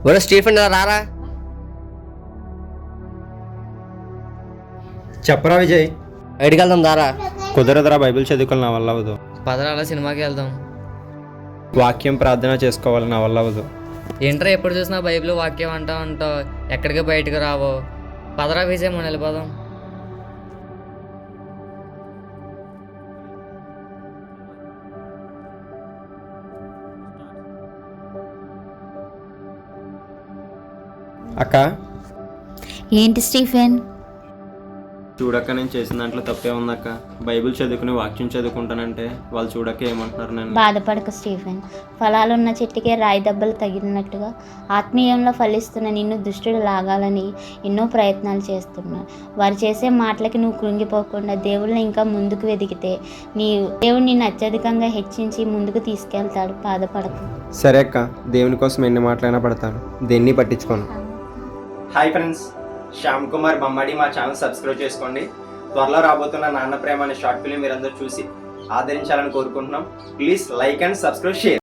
ఒరే స్టీఫెన్ రారా. చెప్పరా విజయ్. బయటికి వెళ్దాం దారా. కుదరదురా, బైబిల్ చదువుకోవాలి, నా వల్ల అవ్వదు. పదరాల సినిమాకి వెళ్దాం. వాక్యం ప్రార్థన చేసుకోవాలి, నా వల్ల అవ్వదు. ఏంట్రా ఎప్పుడు చూసినా బైబిల్ వాక్యం అంటావు ఎక్కడికి బయటకు రావో. పదరా విజయ్, మనం వెళ్ళిపోదాం. అక్క, ఏంటి స్టీఫెన్? చూడక్క, నేను చేసిన దాంట్లో తప్పే ఉందక్క. బైబిల్ చదువుకుని వాక్యం చదువుకుంటానంటే వాళ్ళు చూడక్క ఏమంటున్నారు నన్ను. బాధపడక స్టీఫెన్. ఫలాలున్న చెట్టుకే రాయి దెబ్బలు తగిలినట్టుగా ఆత్మీయంలో ఫలిస్తున్న నిన్ను దుష్టుడు లాగాలని ఎన్నో ప్రయత్నాలు చేస్తున్నా. వారు చేసే మాటలకి నువ్వు కృంగిపోకుండా దేవుళ్ళని ఇంకా ముందుకు వెదిగితే దేవుడు నిన్ను అత్యధికంగా హెచ్చించి ముందుకు తీసుకెళ్తాడు. బాధపడకు. సరే అక్క, దేవుని కోసం ఎన్ని మాటలైనా పడతాను, దేన్ని పట్టించుకోను. హాయ్ ఫ్రెండ్స్, శ్యామ్ కుమార్ బొమ్మడి మా ఛానల్ సబ్స్క్రైబ్ చేసుకోండి. త్వరలో రాబోతున్న నాన్న ప్రేమ అనే షార్ట్ ఫిల్మ్ మీరందరూ చూసి ఆదరించాలని కోరుకుంటున్నాం. Please like and subscribe, share.